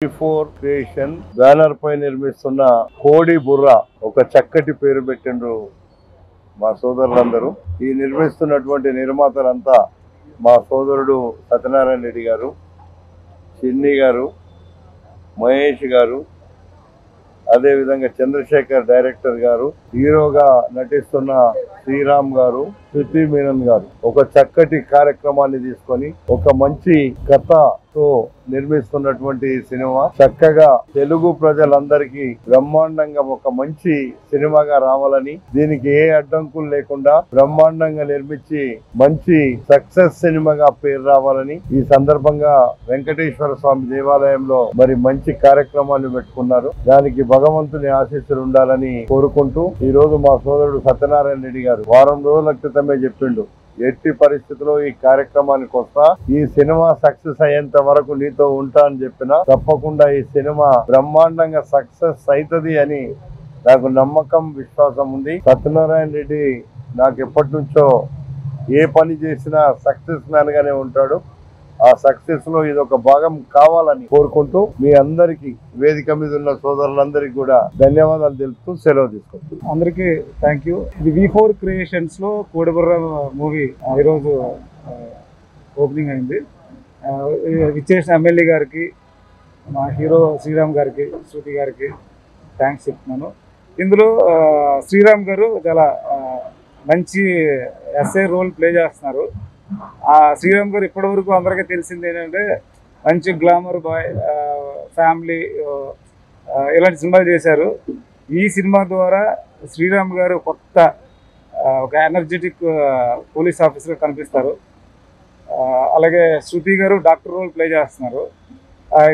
V4 creation banner పై నిర్మిస్తున్న కోడి బుర్ర ఒక చక్కటి పేరు పెట్టిండ్రు మా సోదరులందరూ. ఈ నిర్మిస్తున్నటువంటి నిర్మాతలంతా మా సోదరుడు సత్యనారాయణ రెడ్డి గారు, చిన్ని గారు, మహేష్ గారు, అదే విధంగా చంద్రశేఖర్ డైరెక్టర్ గారు, హీరోగా నటిస్తున్న శ్రీరామ్ గారు, శృతి మీనన్ గారు ఒక చక్కటి కార్యక్రమాన్ని తీసుకొని ఒక మంచి కథతో నిర్మిస్తున్నటువంటి సినిమా చక్కగా తెలుగు ప్రజలందరికీ బ్రహ్మాండంగా ఒక మంచి సినిమాగా రావాలని, దీనికి ఏ అడ్డంకులు లేకుండా బ్రహ్మాండంగా నిర్మించి మంచి సక్సెస్ సినిమాగా పేరు రావాలని ఈ సందర్భంగా వెంకటేశ్వర స్వామి దేవాలయంలో మరి మంచి కార్యక్రమాన్ని పెట్టుకున్నారు. దానికి భగవంతుని ఆశీస్సులు ఉండాలని కోరుకుంటూ ఈ రోజు మా సోదరుడు సత్యనారాయణ రెడ్డి గారు వారం రోజుల క్రితమే చెప్పిండు, ఎట్టి పరిస్థితుల్లో ఈ కార్యక్రమానికి వస్తా, ఈ సినిమా సక్సెస్ అయ్యేంత వరకు నీతో ఉంటా అని చెప్పిన తప్పకుండా ఈ సినిమా బ్రహ్మాండంగా సక్సెస్ అవుతుంది అని నాకు నమ్మకం, విశ్వాసం ఉంది. సత్యనారాయణ రెడ్డి నాకు ఎప్పటి నుంచో ఏ పని చేసినా సక్సెస్ మ్యాన్ గానే ఉంటాడు. ఆ సక్సెస్ లో ఇది ఒక భాగం కావాలని కోరుకుంటూ మీ అందరికి వేదిక మీద ఉన్న సోదరులందరికీ కూడా ధన్యవాదాలు తెలుపుతూ సెలవు తీసుకుంటాం. అందరికీ థ్యాంక్ యూ. ఇది V4 క్రియేషన్స్ లో కోడిబుర్ర మూవీ ఈరోజు ఓపెనింగ్ అయింది. విచ్చేసిన ఎమ్మెల్యే గారికి, మా హీరో శ్రీరామ్ గారికి, శృతి గారికి థ్యాంక్స్ చెప్తున్నాను. ఇందులో శ్రీరామ్ గారు చాలా మంచి ఎస్ఐ రోల్ ప్లే చేస్తున్నారు. శ్రీరామ్ గారు ఇప్పటి వరకు అందరికీ తెలిసింది ఏంటంటే మంచి గ్లామర్ బాయ్, ఫ్యామిలీ, ఇలాంటి సినిమాలు చేశారు. ఈ సినిమా ద్వారా శ్రీరామ్ గారు కొత్త ఒక ఎనర్జెటిక్ పోలీస్ ఆఫీసర్గా కనిపిస్తారు. అలాగే శృతి గారు డాక్టర్ రోల్ ప్లే చేస్తున్నారు.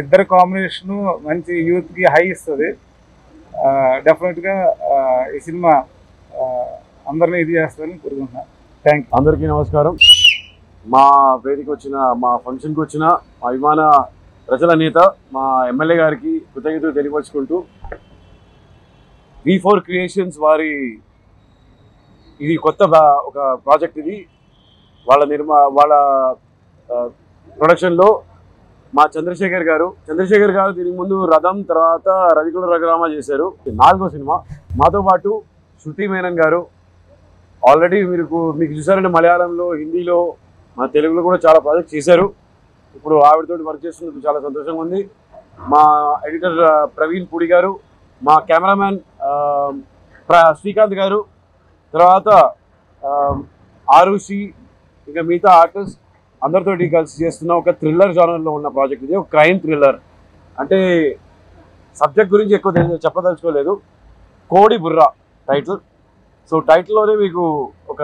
ఇద్దరు కాంబినేషను మంచి యూత్కి హై ఇస్తుంది. డెఫినెట్గా ఈ సినిమా అందరినీ ఇది చేస్తారని కోరుకుంటున్నాను. Thank you. అందరికీ నమస్కారం. మా వేదిక వచ్చిన, మా ఫంక్షన్కి వచ్చిన మా అభిమాన ప్రజల నేత మా ఎమ్మెల్యే గారికి కృతజ్ఞతలు తెలియపరుచుకుంటూ, V4 క్రియేషన్స్ వారి ఇది కొత్త ఒక ప్రాజెక్ట్. ఇది వాళ్ళ ప్రొడక్షన్లో మా చంద్రశేఖర్ గారు దీనికి ముందు రథం, తర్వాత రవికుల రఘురామ చేశారు. 4వ సినిమా. మాతో పాటు శృతి మేనన్ గారు ఆల్రెడీ మీకు చూసారంటే మలయాళంలో, హిందీలో, మా తెలుగులో కూడా చాలా ప్రాజెక్ట్స్ చేశారు. ఇప్పుడు ఆవిడతోటి వర్క్ చేస్తున్నందుకు చాలా సంతోషంగా ఉంది. మా ఎడిటర్ ప్రవీణ్ పూడి గారు, మా కెమెరామ్యాన్ శ్రీకాంత్ గారు, తర్వాత ఆరుషి, ఇంకా మిగతా ఆర్టిస్ట్ అందరితోటి కలిసి చేస్తున్న ఒక థ్రిల్లర్ జానర్లో ఉన్న ప్రాజెక్ట్ ఇది. ఒక క్రైమ్ థ్రిల్లర్. అంటే సబ్జెక్ట్ గురించి ఎక్కువ చెప్పదలుచుకోలేదు. కోడి బుర్ర టైటిల్. సో టైటిల్లోనే మీకు ఒక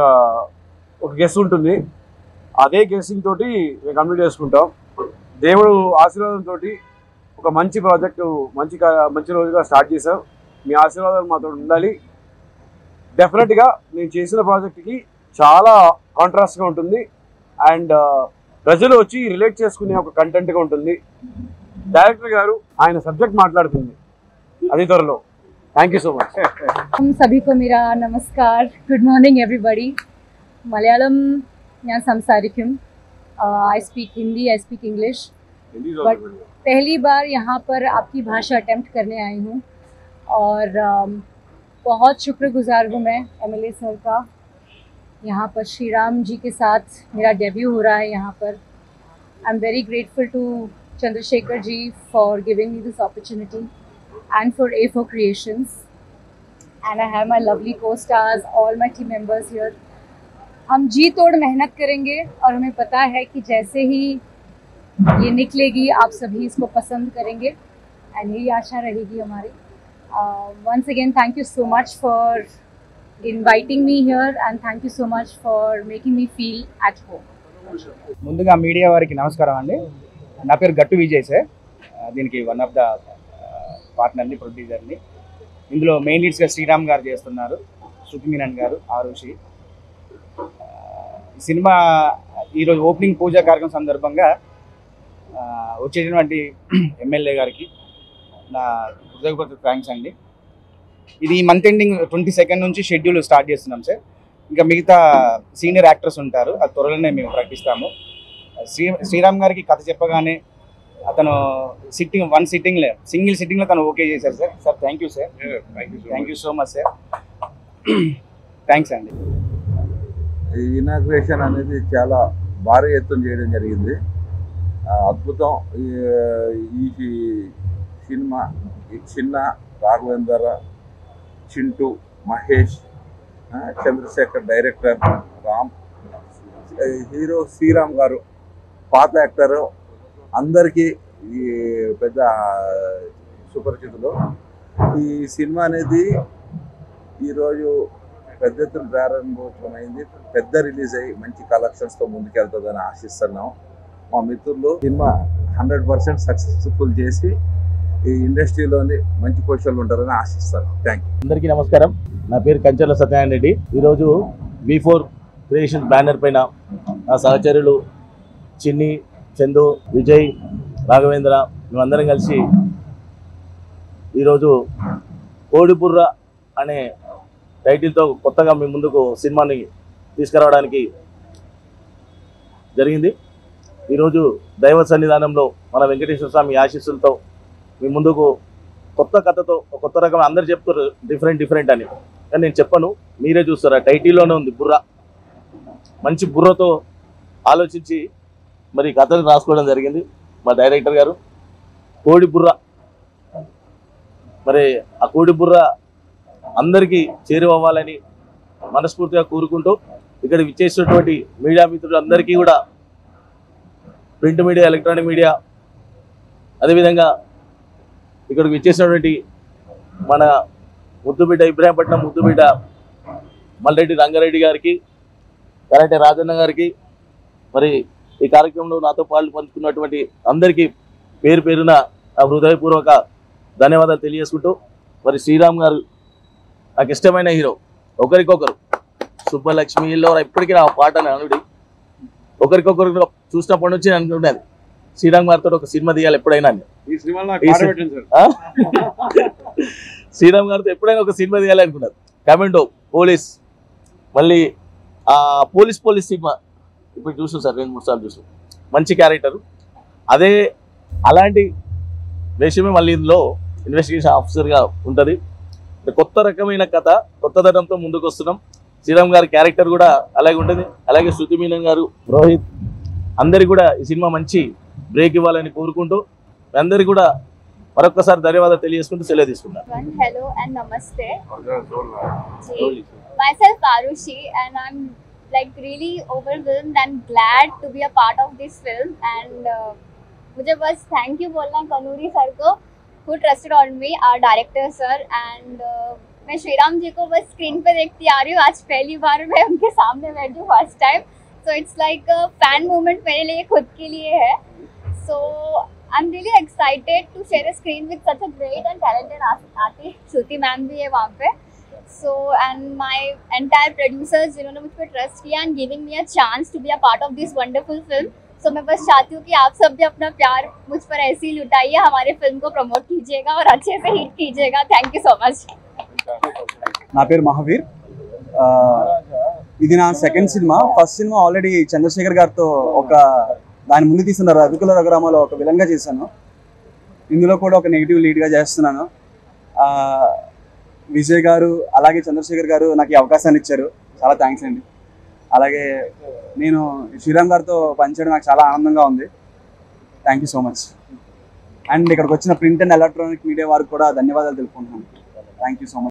గెస్ ఉంటుంది. అదే గెస్సింగ్ తోటి మేము కంప్లీట్ చేసుకుంటాం. దేవుడు ఆశీర్వాదంతో ఒక మంచి ప్రాజెక్టు మంచి రోజుగా స్టార్ట్ చేసాం. మీ ఆశీర్వాదాలు మాతో ఉండాలి. డెఫినెట్గా నేను చేసిన ప్రాజెక్ట్కి చాలా కాంట్రాస్ట్గా ఉంటుంది అండ్ ప్రజలు వచ్చి రిలేట్ చేసుకునే ఒక కంటెంట్గా ఉంటుంది. డైరెక్టర్ గారు ఆయన సబ్జెక్ట్ మాట్లాడుతుంది అది త్వరలో. Thank you so much. सभी को मेरा नमस्कार. Good morning everybody. मलयालम ഞാൻ സംസാരിക്കും. I speak Hindi, I speak English, but पहली बार यहाँ पर आपकी भाषा अटेम्प्ट करने आई हूँ और बहुत शुक्रगुजार हूँ मैं एमएलए सर का. यहाँ पर श्री राम जी के साथ मेरा डेब्यू हो रहा है यहाँ पर. I am very grateful to Chandrashekhar ji for giving me this opportunity and for A4 Creations, and I have my lovely co-stars, all my team members here. हम जी तोड़ मेहनत करेंगे और हमें पता है कि जैसे ही ये निकलेगी आप सभी इसको पसंद करेंगे and यही आशा रहेगी हमारी. Once again thank you so much for inviting me here and thank you so much for making me feel at home. ముందుగా మీడియా వారికి నమస్కారం అండి. నా పేరు గట్టు విజయ్ సార్. దీనికి వన్ ఆఫ్ ద పార్ట్నర్ని, ప్రొడ్యూసర్ని. ఇందులో మెయిన్ లీడ్స్గా శ్రీరామ్ గారు చేస్తున్నారు, శృతి మీనన్ గారు, ఆరుషి. సినిమా ఈరోజు ఓపెనింగ్ పూజా కార్యక్రమం సందర్భంగా వచ్చేటువంటి ఎమ్మెల్యే గారికి నా హృదయపూర్వక థ్యాంక్స్ అండి. ఇది మంత్ ఎండింగ్ 22 నుంచి షెడ్యూల్ స్టార్ట్ చేస్తున్నాం సార్. ఇంకా మిగతా సీనియర్ యాక్టర్స్ ఉంటారు, అది త్వరలోనే మేము ప్రకటిస్తాము. శ్రీరామ్ గారికి కథ చెప్పగానే అతను వన్ సిట్టింగ్లో సింగిల్ సిట్టింగ్లో తను ఓకే చేశారు sir. Sir thank you sir, thank you so much sir, thanks అండి. ఈ ఇనాగ్రేషన్ అనేది చాలా భారీ ఎత్తున చేయడం జరిగింది. అద్భుతం. ఈ సినిమా చిన్న, రాఘవేంద్ర, చింటూ, మహేష్, చంద్రశేఖర్ డైరెక్టర్, రామ్, హీరో శ్రీరామ్ గారు పాత యాక్టరు, అందరికీ ఈ పెద్ద సుపరిచితులు. ఈ సినిమా అనేది ఈరోజు పెద్ద ఎత్తున ప్రారంభోత్సవమైంది. పెద్ద రిలీజ్ అయ్యి మంచి కలెక్షన్స్తో ముందుకెళ్తుందని ఆశిస్తున్నాం. మా మిత్రులు సినిమా 100% సక్సెస్ఫుల్ చేసి ఈ ఇండస్ట్రీలోని మంచి పొజిషన్లు ఉంటారని ఆశిస్తాను. Thank you. అందరికీ నమస్కారం. నా పేరు కంచర్ల సత్యనారాయణ రెడ్డి. ఈరోజు V4 క్రియేషన్ బ్యానర్ పైన నా సహచరులు చిన్ని, చందు, విజయ్, రాఘవేంద్ర మేమందరం కలిసి ఈరోజు కోడిబుర్ర అనే టైటిల్తో కొత్తగా మీ ముందుకు సినిమాని తీసుకురావడానికి జరిగింది. ఈరోజు దైవ సన్నిధానంలో మన వెంకటేశ్వర స్వామి ఆశీస్సులతో మీ ముందుకు కొత్త కథతో కొత్త రకం. అందరు చెప్తారు డిఫరెంట్ అని, కానీ నేను చెప్పను, మీరే చూస్తారు. ఆ టైటిల్లోనే ఉంది బుర్ర. మంచి బుర్రతో ఆలోచించి మరి కథను రాసుకోవడం జరిగింది మా డైరెక్టర్ గారు. కోడి బుర్ర, మరి ఆ కోడి బుర్ర అందరికీ చేరువవ్వాలని మనస్ఫూర్తిగా కోరుకుంటూ ఇక్కడ విచ్చేసినటువంటి మీడియా మిత్రులందరికీ కూడా, ప్రింట్ మీడియా, ఎలక్ట్రానిక్ మీడియా, అదేవిధంగా ఇక్కడికి విచ్చేసినటువంటి మన ముద్దుబిడ్డ ఇబ్రాహీంపట్నం ముద్దుబిడ్డ మల్రెడ్డి రంగారెడ్డి గారికి, కరాటే రాజన్న గారికి, మరి ఈ కార్యక్రమంలో నాతో పాలు పంచుకున్నటువంటి అందరికీ పేరు పేరున హృదయపూర్వక ధన్యవాదాలు తెలియజేసుకుంటూ, మరి శ్రీరామ్ గారు నాకు ఇష్టమైన హీరో. ఒకరికొకరు సుబ్బలక్ష్మిలో ఇప్పటికీ నా పాట అనుడి ఒకరికొకరు చూసినప్పటి నుంచి అనుకున్నది శ్రీరామ్ గారితో ఒక సినిమా తీయాలి ఎప్పుడైనా. శ్రీరామ్ గారితో ఎప్పుడైనా ఒక సినిమా తీయాలి అనుకున్నారు. కమాండో, పోలీస్, మళ్ళీ పోలీస్ సినిమా ఇప్పుడు చూసాం సార్, 2-3 సార్లు చూసాం. మంచి క్యారెక్టర్. అలాంటి వేషమే మళ్ళీ ఇందులో ఇన్వెస్టిగేషన్ ఆఫీసర్గా ఉంటుంది. కొత్త రకమైన కథ, కొత్త ధనంతో ముందుకు వస్తున్నాం. శ్రీరామ్ గారి క్యారెక్టర్ కూడా అలాగే ఉంటుంది. అలాగే శృతి మీనన్ గారు, రోహిత్, అందరికి కూడా ఈ సినిమా మంచి బ్రేక్ ఇవ్వాలని కోరుకుంటూ అందరికి కూడా మరొకసారి ధన్యవాదాలు తెలియజేసుకుంటూ సెలవు తీసుకున్నాను. Hello and namaste. Myself Arushi, and I'm like really overwhelmed and glad to be a part of this film. And मुझे बस thank you बोलना कनूरी सर को, who trusted on me, our director sir. And मैं श्रीराम जी को बस screen पे देखती आ रही हूँ. आज पहली बार मैं उनके सामने बैठी हूँ, first time. So it's like a fan moment मेरे लिए, खुद के लिए है. So I'm really excited to share a screen with such a great and talented artist. Shruti ma'am भी है वहाँ पे. So and my entire producers जिन्होंने मुझ पर ट्रस्ट किया and giving me a chance to be a part of this wonderful film. So मैं बस चाहती हूँ कि आप सब भी अपना प्यार मुझ पर ऐसे ही लुटाइए, हमारे फिल्म को प्रमोट कीजिएगा और अच्छे से हिट कीजिएगा. Thank you so much. నా పేరు మహావీర్. ఇది నా second cinema. First cinema already Chandrashekhar గారితో ఒక దాని ముందు తీసిన రఘుకుల రఘురామలో ఒక విలన్గా చేశాను. ఇందులో కూడా ఒక నెగిటివ్ లీడ్గా చేస్తున్నాను. విజయ్ గారు అలాగే చంద్రశేఖర్ గారు నాకు ఈ అవకాశాన్ని ఇచ్చారు, చాలా థ్యాంక్స్ అండి. అలాగే నేను శ్రీరామ్ గారితో పనిచేయడం నాకు చాలా ఆనందంగా ఉంది. Thank you so much. And ఇక్కడికి వచ్చిన ప్రింట్ అండ్ ఎలక్ట్రానిక్ మీడియా వారికి కూడా ధన్యవాదాలు తెలుపుకుంటున్నాను. Thank you so much.